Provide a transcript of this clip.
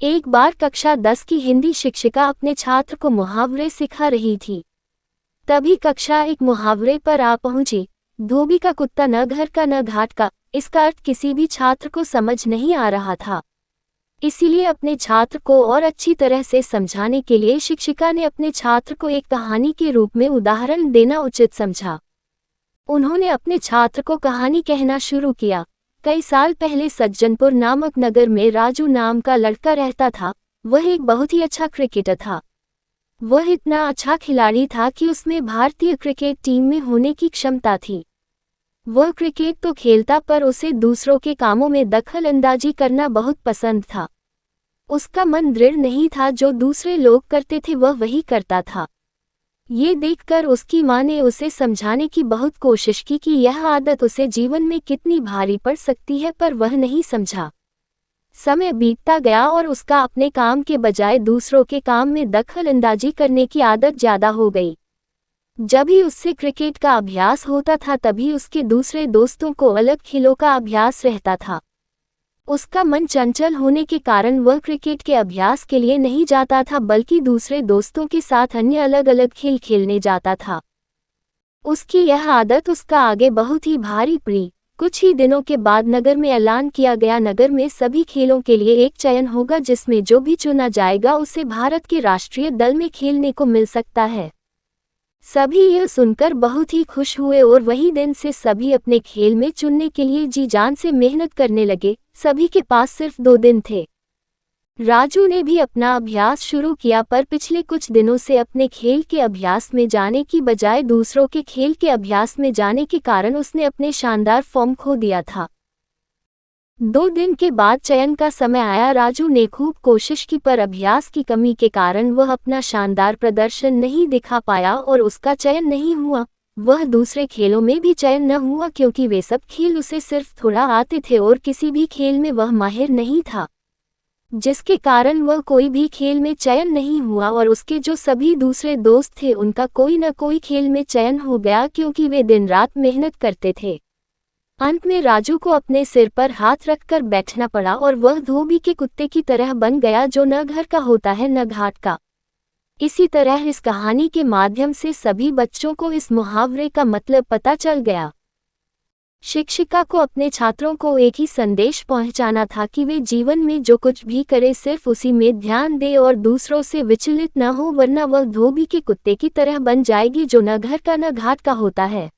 एक बार कक्षा 10 की हिंदी शिक्षिका अपने छात्र को मुहावरे सिखा रही थी। तभी कक्षा एक मुहावरे पर आ पहुंची। धोबी का कुत्ता न घर का न घाट का। इसका अर्थ किसी भी छात्र को समझ नहीं आ रहा था। इसीलिए अपने छात्र को और अच्छी तरह से समझाने के लिए शिक्षिका ने अपने छात्र को एक कहानी के रूप में उदाहरण देना उचित समझा। उन्होंने अपने छात्र को कहानी कहना शुरू किया। कई साल पहले सज्जनपुर नामक नगर में राजू नाम का लड़का रहता था। वह एक बहुत ही अच्छा क्रिकेटर था। वह इतना अच्छा खिलाड़ी था कि उसमें भारतीय क्रिकेट टीम में होने की क्षमता थी। वह क्रिकेट तो खेलता पर उसे दूसरों के कामों में दखल अंदाजी करना बहुत पसंद था। उसका मन दृढ़ नहीं था, जो दूसरे लोग करते थे वह वही करता था। ये देखकर उसकी मां ने उसे समझाने की बहुत कोशिश की कि यह आदत उसे जीवन में कितनी भारी पड़ सकती है, पर वह नहीं समझा। समय बीतता गया और उसका अपने काम के बजाय दूसरों के काम में दखल अंदाजी करने की आदत ज्यादा हो गई। जब भी उससे क्रिकेट का अभ्यास होता था तभी उसके दूसरे दोस्तों को अलग खेलों का अभ्यास रहता था। उसका मन चंचल होने के कारण वह क्रिकेट के अभ्यास के लिए नहीं जाता था, बल्कि दूसरे दोस्तों के साथ अन्य अलग अलग खेल खेलने जाता था। उसकी यह आदत उसका आगे बहुत ही भारी पड़ी। कुछ ही दिनों के बाद नगर में ऐलान किया गया, नगर में सभी खेलों के लिए एक चयन होगा, जिसमें जो भी चुना जाएगा उसे भारत के राष्ट्रीय दल में खेलने को मिल सकता है। सभी यह सुनकर बहुत ही खुश हुए और वही दिन से सभी अपने खेल में चुनने के लिए जी जान से मेहनत करने लगे। सभी के पास सिर्फ 2 दिन थे। राजू ने भी अपना अभ्यास शुरू किया, पर पिछले कुछ दिनों से अपने खेल के अभ्यास में जाने की बजाय दूसरों के खेल के अभ्यास में जाने के कारण उसने अपने शानदार फॉर्म खो दिया था। 2 दिन के बाद चयन का समय आया। राजू ने खूब कोशिश की, पर अभ्यास की कमी के कारण वह अपना शानदार प्रदर्शन नहीं दिखा पाया और उसका चयन नहीं हुआ। वह दूसरे खेलों में भी चयन न हुआ, क्योंकि वे सब खेल उसे सिर्फ थोड़ा आते थे और किसी भी खेल में वह माहिर नहीं था, जिसके कारण वह कोई भी खेल में चयन नहीं हुआ। और उसके जो सभी दूसरे दोस्त थे उनका कोई न कोई खेल में चयन हो गया, क्योंकि वे दिन रात मेहनत करते थे। अंत में राजू को अपने सिर पर हाथ रखकर बैठना पड़ा और वह धोबी के कुत्ते की तरह बन गया, जो न घर का होता है न घाट का। इसी तरह इस कहानी के माध्यम से सभी बच्चों को इस मुहावरे का मतलब पता चल गया। शिक्षिका को अपने छात्रों को एक ही संदेश पहुंचाना था कि वे जीवन में जो कुछ भी करे सिर्फ उसी में ध्यान दे और दूसरों से विचलित न हो, वरना वह धोबी के कुत्ते की तरह बन जाएगी, जो न घर का न घाट का होता है।